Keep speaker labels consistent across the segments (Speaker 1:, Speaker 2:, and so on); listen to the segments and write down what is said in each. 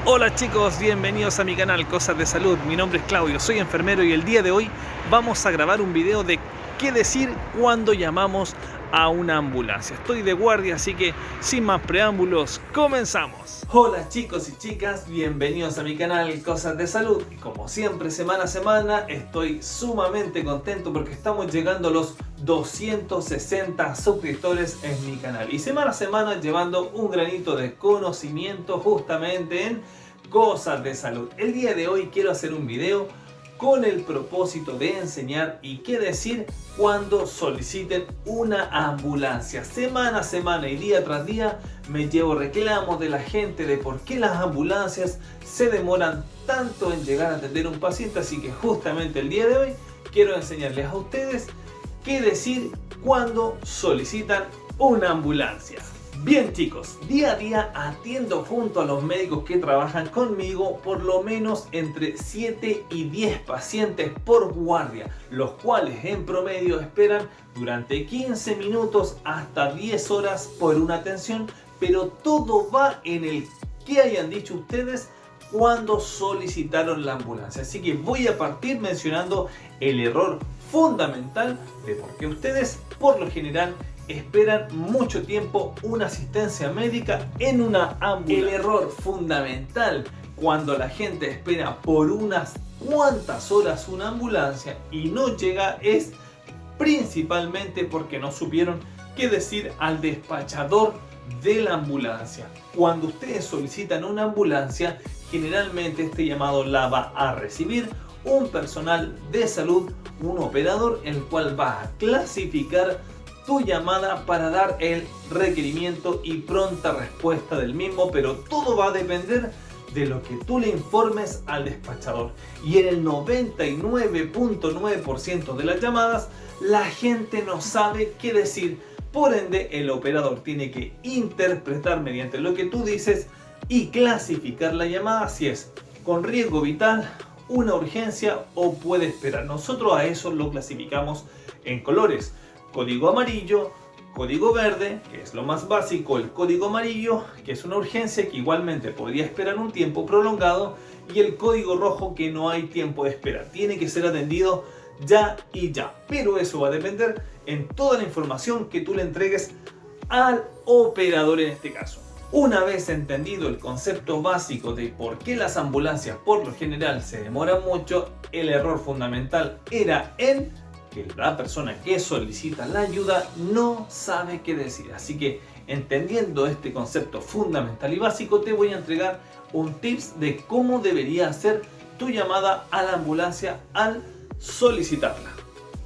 Speaker 1: Hola chicos, bienvenidos a mi canal Cosas de Salud. Mi nombre es Claudio, soy enfermero y el día de hoy vamos a grabar un video de qué decir cuando llamamos a una ambulancia. Estoy de guardia, así que sin más preámbulos, comenzamos. Hola chicos y chicas, bienvenidos a mi canal Cosas de Salud. Como siempre, semana a semana, estoy sumamente contento porque estamos llegando a los 260 suscriptores en mi canal. Y semana a semana llevando un granito de conocimiento justamente en Cosas de Salud. El día de hoy quiero hacer un video con el propósito de enseñar y qué decir cuando soliciten una ambulancia. Semana a semana y día tras día me llevo reclamos de la gente de por qué las ambulancias se demoran tanto en llegar a atender a un paciente, así que justamente el día de hoy quiero enseñarles a ustedes qué decir cuando solicitan una ambulancia. Bien chicos, día a día atiendo junto a los médicos que trabajan conmigo por lo menos entre 7 y 10 pacientes por guardia, los cuales en promedio esperan durante 15 minutos hasta 10 horas por una atención, pero todo va en el que hayan dicho ustedes cuando solicitaron la ambulancia. Así que voy a partir mencionando el error fundamental de por qué ustedes por lo general esperan mucho tiempo una asistencia médica en una ambulancia. El error fundamental cuando la gente espera por unas cuantas horas una ambulancia y no llega es principalmente porque no supieron qué decir al despachador de la ambulancia. Cuando ustedes solicitan una ambulancia, generalmente este llamado la va a recibir un personal de salud, un operador, el cual va a clasificar tu llamada para dar el requerimiento y pronta respuesta del mismo, pero todo va a depender de lo que tú le informes al despachador. Y en el 99.9% de las llamadas la gente no sabe qué decir, por ende el operador tiene que interpretar mediante lo que tú dices y clasificar la llamada si es con riesgo vital, una urgencia o puede esperar. Nosotros a eso lo clasificamos en colores: código amarillo, código verde, que es lo más básico, el código amarillo, que es una urgencia que igualmente podría esperar un tiempo prolongado, y el código rojo, que no hay tiempo de espera, tiene que ser atendido ya y ya. Pero eso va a depender en toda la información que tú le entregues al operador en este caso. Una vez entendido el concepto básico de por qué las ambulancias por lo general se demoran mucho, el error fundamental era en que la persona que solicita la ayuda no sabe qué decir. Así que entendiendo este concepto fundamental y básico, te voy a entregar un tips de cómo debería hacer tu llamada a la ambulancia al solicitarla.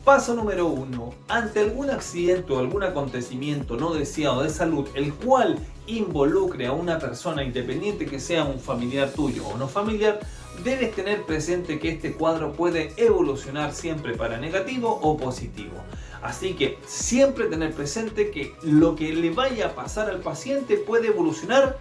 Speaker 1: Paso número 1. Ante algún accidente o algún acontecimiento no deseado de salud, el cual involucre a una persona, independiente que sea un familiar tuyo o no familiar, debes tener presente que este cuadro puede evolucionar siempre para negativo o positivo. Así que siempre tener presente que lo que le vaya a pasar al paciente puede evolucionar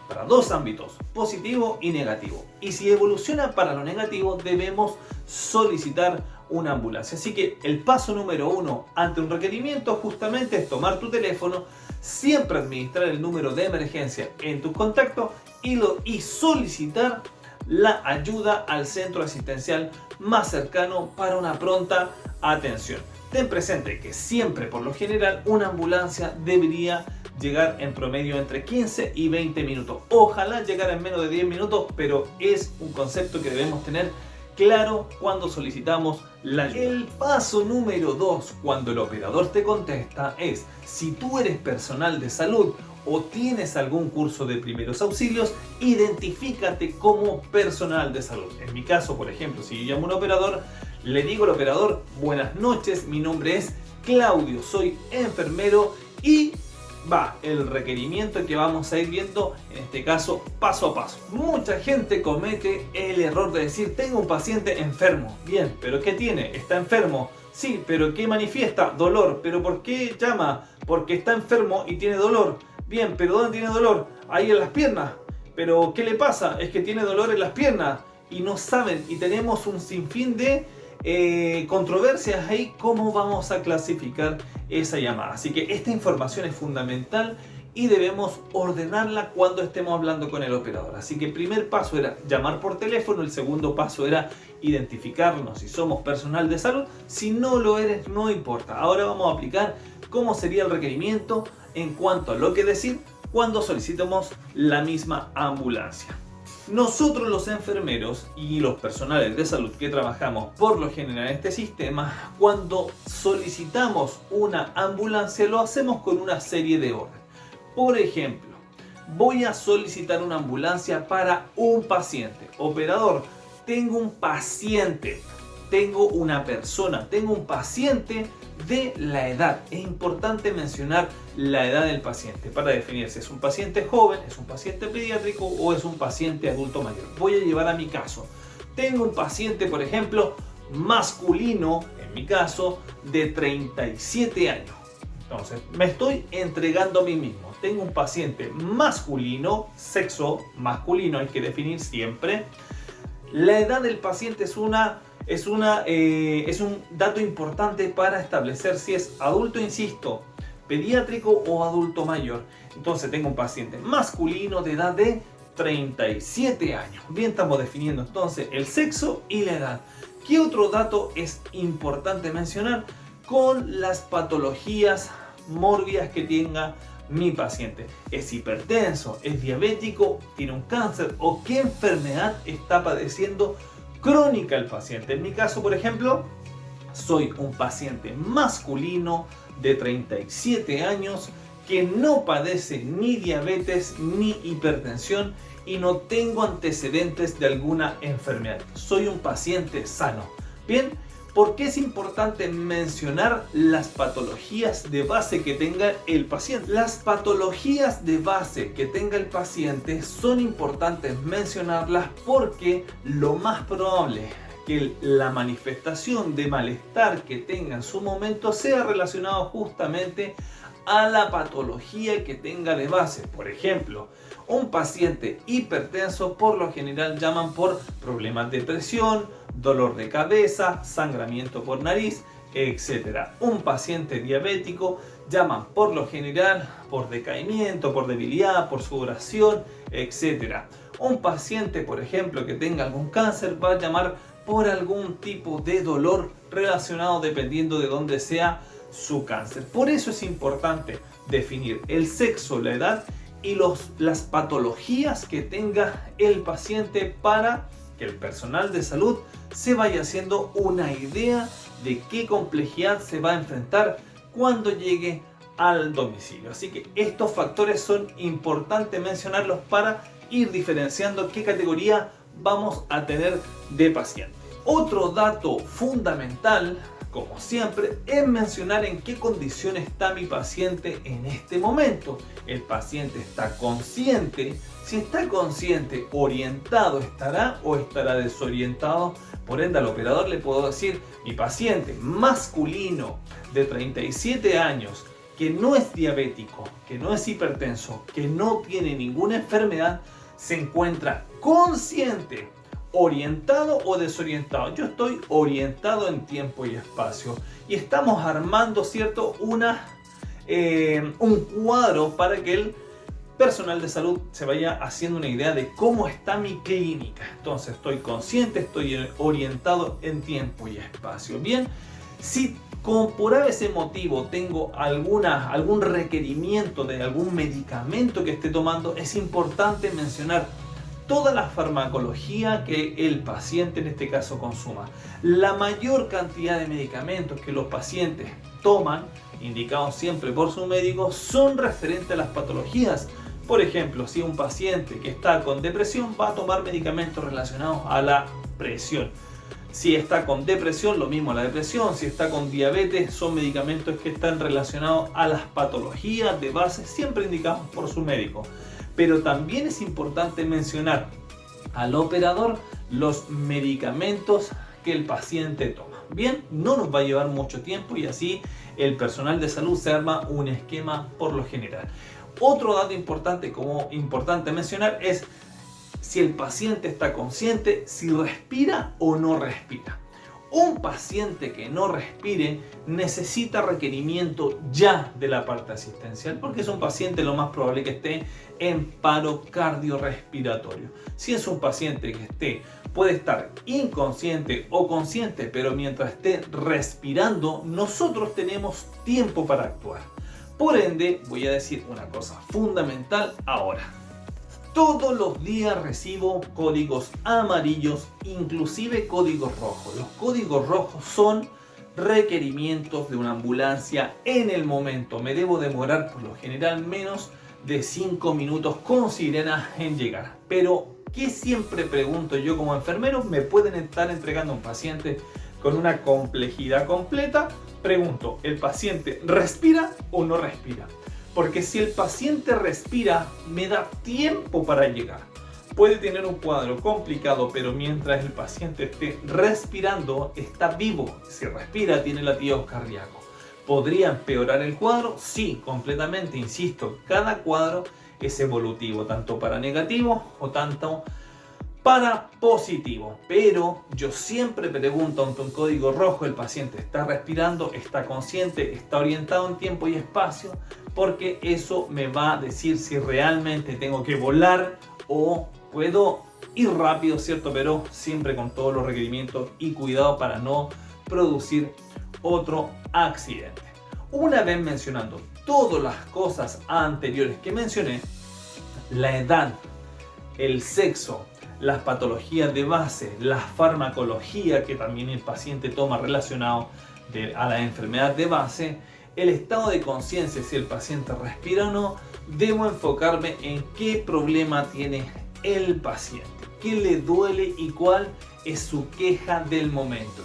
Speaker 1: para dos ámbitos, positivo y negativo. Y si evoluciona para lo negativo, debemos solicitar una ambulancia. Así que el paso número 1 ante un requerimiento justamente es tomar tu teléfono, siempre administrar el número de emergencia en tus contactos y solicitar la ayuda al centro asistencial más cercano para una pronta atención. Ten presente que siempre, por lo general, una ambulancia debería llegar en promedio entre 15 y 20 minutos. Ojalá llegar en menos de 10 minutos, pero es un concepto que debemos tener claro cuando solicitamos la ayuda. El paso número 2 cuando el operador te contesta es: si tú eres personal de salud o tienes algún curso de primeros auxilios, identifícate como personal de salud. En mi caso, por ejemplo, si yo llamo a un operador, le digo al operador: buenas noches, mi nombre es Claudio, soy enfermero, y va el requerimiento que vamos a ir viendo, en este caso paso a paso. Mucha gente comete el error de decir: tengo un paciente enfermo. Bien, pero ¿qué tiene? Está enfermo. Sí, pero ¿qué manifiesta? Dolor. ¿Pero por qué llama? Porque está enfermo y tiene dolor. Bien, pero ¿dónde tiene dolor? Ahí en las piernas. ¿Pero qué le pasa? Es que tiene dolor en las piernas. Y no saben, y tenemos un sinfín de controversias ahí. ¿Cómo vamos a clasificar esa llamada? Así que esta información es fundamental y debemos ordenarla cuando estemos hablando con el operador. Así que el primer paso era llamar por teléfono, el segundo paso era identificarnos si somos personal de salud. Si no lo eres, no importa. Ahora vamos a aplicar cómo sería el requerimiento en cuanto a lo que decir cuando solicitemos la misma ambulancia. Nosotros los enfermeros y los personales de salud que trabajamos por lo general en este sistema, cuando solicitamos una ambulancia lo hacemos con una serie de órdenes. Por ejemplo, voy a solicitar una ambulancia para un paciente. Operador, tengo un paciente, tengo una persona, tengo un paciente de la edad. Es importante mencionar la edad del paciente para definir si es un paciente joven, es un paciente pediátrico o es un paciente adulto mayor. Voy a llevar a mi caso. Tengo un paciente, por ejemplo, masculino, en mi caso, de 37 años. Entonces, me estoy entregando a mí mismo. Tengo un paciente masculino, sexo masculino, hay que definir siempre. La edad del paciente es un dato importante para establecer si es adulto, insisto, pediátrico o adulto mayor. Entonces tengo un paciente masculino de edad de 37 años. Bien, estamos definiendo entonces el sexo y la edad. ¿Qué otro dato es importante mencionar? Con las patologías mórbidas que tenga mi paciente. ¿Es hipertenso? ¿Es diabético? ¿Tiene un cáncer? ¿O qué enfermedad está padeciendo crónica el paciente? En mi caso, por ejemplo, soy un paciente masculino de 37 años que no padece ni diabetes ni hipertensión y no tengo antecedentes de alguna enfermedad. Soy un paciente sano. Bien, ¿por qué es importante mencionar las patologías de base que tenga el paciente? Las patologías de base que tenga el paciente son importantes mencionarlas porque lo más probable que la manifestación de malestar que tenga en su momento sea relacionado justamente a la patología que tenga de base. Por ejemplo, un paciente hipertenso por lo general llaman por problemas de presión, dolor de cabeza, sangramiento por nariz, etc. Un paciente diabético llaman por lo general por decaimiento, por debilidad, por sudoración, etc. Un paciente, por ejemplo, que tenga algún cáncer va a llamar por algún tipo de dolor relacionado dependiendo de dónde sea su cáncer. Por eso es importante definir el sexo, la edad y las patologías que tenga el paciente para que el personal de salud se vaya haciendo una idea de qué complejidad se va a enfrentar cuando llegue al domicilio. Así que estos factores son importantes mencionarlos para ir diferenciando qué categoría vamos a tener de paciente. Otro dato fundamental, como siempre, es mencionar en qué condición está mi paciente en este momento. El paciente está consciente. Si está consciente, orientado estará o estará desorientado. Por ende, al operador le puedo decir, mi paciente masculino de 37 años, que no es diabético, que no es hipertenso, que no tiene ninguna enfermedad, se encuentra consciente, orientado o desorientado. Yo estoy orientado en tiempo y espacio y estamos armando, ¿cierto? un cuadro para que el personal de salud se vaya haciendo una idea de cómo está mi clínica. Entonces estoy consciente, estoy orientado en tiempo y espacio. Bien, si por ese motivo tengo algún requerimiento de algún medicamento que esté tomando, es importante mencionar toda la farmacología que el paciente en este caso consuma. La mayor cantidad de medicamentos que los pacientes toman, indicados siempre por su médico, son referentes a las patologías. Por ejemplo, si un paciente que está con depresión va a tomar medicamentos relacionados a la presión. Si está con depresión, lo mismo la depresión. Si está con diabetes, son medicamentos que están relacionados a las patologías de base, siempre indicados por su médico. Pero también es importante mencionar al operador los medicamentos que el paciente toma. Bien, no nos va a llevar mucho tiempo y así el personal de salud se arma un esquema por lo general. Otro dato importante mencionar es si el paciente está consciente, si respira o no respira. Un paciente que no respire necesita requerimiento ya de la parte asistencial porque es un paciente lo más probable que esté en paro cardiorrespiratorio. Si es un paciente que puede estar inconsciente o consciente, pero mientras esté respirando, nosotros tenemos tiempo para actuar. Por ende, voy a decir una cosa fundamental ahora. Todos los días recibo códigos amarillos, inclusive códigos rojos. Los códigos rojos son requerimientos de una ambulancia en el momento. Me debo demorar por lo general menos de 5 minutos con sirena en llegar. Pero, ¿qué siempre pregunto yo como enfermero? ¿Me pueden estar entregando a un paciente con una complejidad completa? Pregunto, ¿el paciente respira o no respira? Porque si el paciente respira, me da tiempo para llegar. Puede tener un cuadro complicado, pero mientras el paciente esté respirando, está vivo. Si respira, tiene latidos cardíacos. ¿Podría empeorar el cuadro? Sí, completamente. Insisto, cada cuadro es evolutivo, tanto para negativo o tanto para positivo. Pero yo siempre pregunto ante un código rojo, el paciente está respirando, está consciente, está orientado en tiempo y espacio, porque eso me va a decir si realmente tengo que volar o puedo ir rápido, ¿cierto? Pero siempre con todos los requerimientos y cuidado para no producir otro accidente. Una vez mencionando todas las cosas anteriores que mencioné, la edad, el sexo, las patologías de base, la farmacología que también el paciente toma relacionado a la enfermedad de base, el estado de conciencia, si el paciente respira o no, debo enfocarme en qué problema tiene el paciente, qué le duele y cuál es su queja del momento.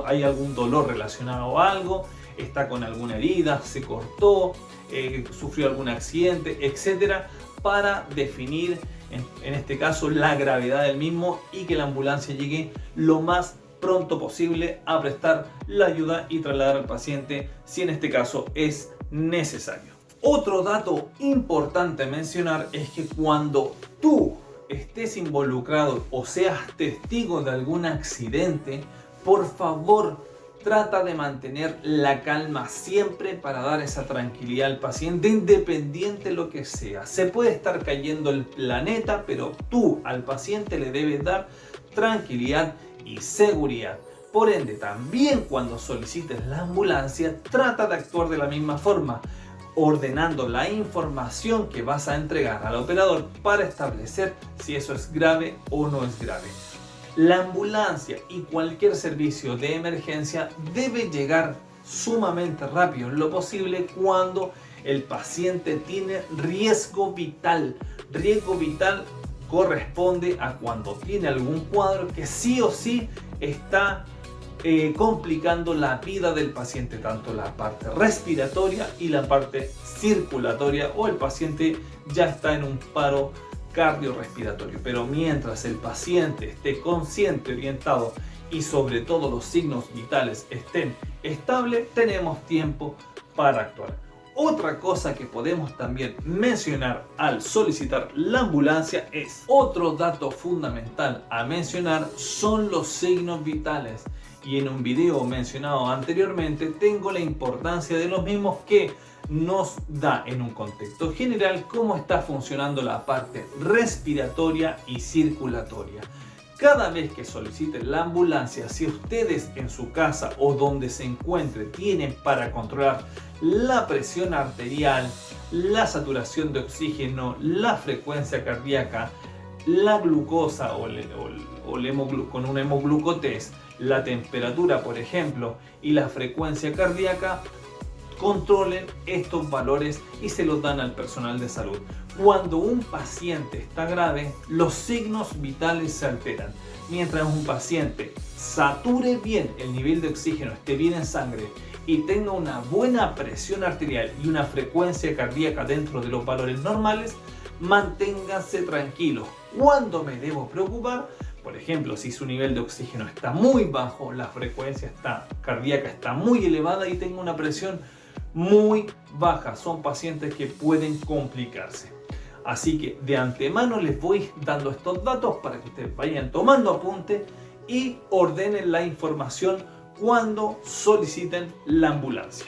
Speaker 1: ¿Hay algún dolor relacionado a algo? ¿Está con alguna herida? ¿Se cortó? ¿Sufrió algún accidente? Etcétera, para definir en este caso la gravedad del mismo y que la ambulancia llegue lo más pronto posible a prestar la ayuda y trasladar al paciente si en este caso es necesario. Otro dato importante mencionar es que cuando tú estés involucrado o seas testigo de algún accidente, por favor trata de mantener la calma siempre para dar esa tranquilidad al paciente, independiente de lo que sea. Se puede estar cayendo el planeta, pero tú al paciente le debes dar tranquilidad y seguridad. Por ende, también cuando solicites la ambulancia, trata de actuar de la misma forma, ordenando la información que vas a entregar al operador para establecer si eso es grave o no es grave. La ambulancia y cualquier servicio de emergencia debe llegar sumamente rápido en lo posible cuando el paciente tiene riesgo vital. Riesgo vital corresponde a cuando tiene algún cuadro que sí o sí está complicando la vida del paciente, tanto la parte respiratoria y la parte circulatoria, o el paciente ya está en un paro cardiorrespiratorio. Pero mientras el paciente esté consciente, orientado y sobre todo los signos vitales estén estables, tenemos tiempo para actuar. Otra cosa que podemos también mencionar al solicitar la ambulancia es otro dato fundamental a mencionar, son los signos vitales. Y en un video mencionado anteriormente tengo la importancia de los mismos que nos da en un contexto general cómo está funcionando la parte respiratoria y circulatoria. Cada vez que soliciten la ambulancia, si ustedes en su casa o donde se encuentre tienen para controlar la presión arterial, la saturación de oxígeno, la frecuencia cardíaca, la glucosa con un hemoglucotest, la temperatura, por ejemplo, y la frecuencia cardíaca, controlen estos valores y se los dan al personal de salud. Cuando un paciente está grave, los signos vitales se alteran. Mientras un paciente sature bien el nivel de oxígeno, esté bien en sangre y tenga una buena presión arterial y una frecuencia cardíaca dentro de los valores normales, manténganse tranquilos. ¿Cuándo me debo preocupar? Por ejemplo, si su nivel de oxígeno está muy bajo, la frecuencia cardíaca está muy elevada y tengo una presión muy baja. Son pacientes que pueden complicarse. Así que de antemano les voy dando estos datos para que ustedes vayan tomando apunte y ordenen la información cuando soliciten la ambulancia.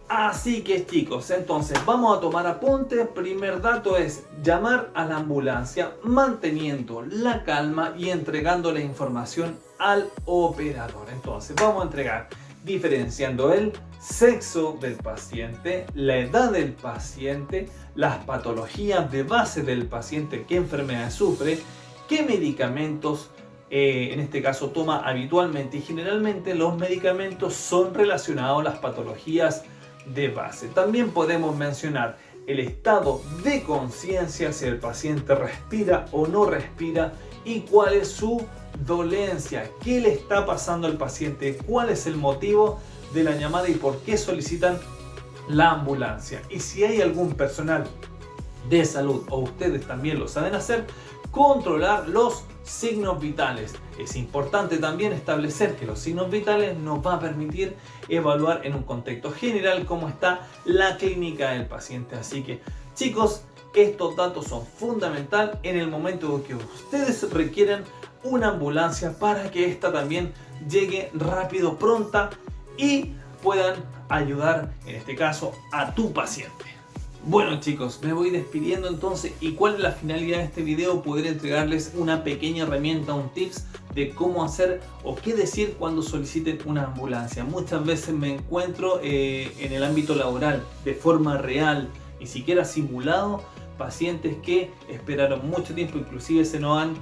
Speaker 1: Así que chicos, entonces vamos a tomar apunte. Primer dato es llamar a la ambulancia manteniendo la calma y entregando la información al operador. Entonces vamos a entregar diferenciando el sexo del paciente, la edad del paciente, las patologías de base del paciente, qué enfermedad sufre, qué medicamentos en este caso toma habitualmente, y generalmente los medicamentos son relacionados a las patologías de base. También podemos mencionar el estado de conciencia, si el paciente respira o no respira y cuál es su dolencia, qué le está pasando al paciente, cuál es el motivo de la llamada y por qué solicitan la ambulancia. Y si hay algún personal de salud o ustedes también lo saben hacer, controlar los signos vitales. Es importante también establecer que los signos vitales nos va a permitir evaluar en un contexto general cómo está la clínica del paciente. Así que chicos, estos datos son fundamentales en el momento en que ustedes requieren una ambulancia para que esta también llegue rápido, pronta y puedan ayudar en este caso a tu paciente. Bueno chicos, me voy despidiendo entonces. ¿Y cuál es la finalidad de este video? Poder entregarles una pequeña herramienta, un tips de cómo hacer o qué decir cuando soliciten una ambulancia. Muchas veces me encuentro en el ámbito laboral de forma real, ni siquiera simulado, pacientes que esperaron mucho tiempo, inclusive se nos han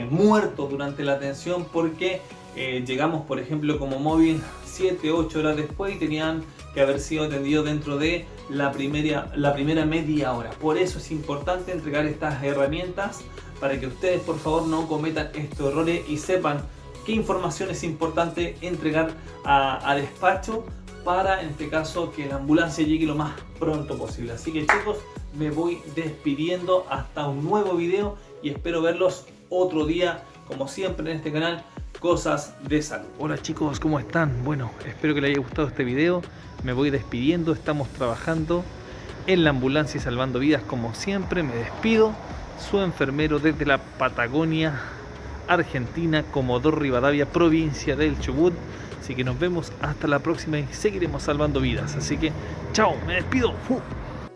Speaker 1: muerto durante la atención porque llegamos por ejemplo como móvil 7-8 horas después y tenían que haber sido atendidos dentro de la primera media hora. Por eso es importante entregar estas herramientas para que ustedes por favor no cometan estos errores y sepan qué información es importante entregar a despacho para en este caso que la ambulancia llegue lo más pronto posible. Así que chicos, me voy despidiendo hasta un nuevo video y espero verlos otro día como siempre en este canal Cosas de Salud. Hola chicos, ¿cómo están? Bueno, espero que les haya gustado este video. Me voy despidiendo, estamos trabajando en la ambulancia y salvando vidas como siempre. Me despido, su enfermero desde la Patagonia, Argentina, Comodoro Rivadavia, provincia del Chubut. Así que nos vemos hasta la próxima y seguiremos salvando vidas. Así que chao, me despido.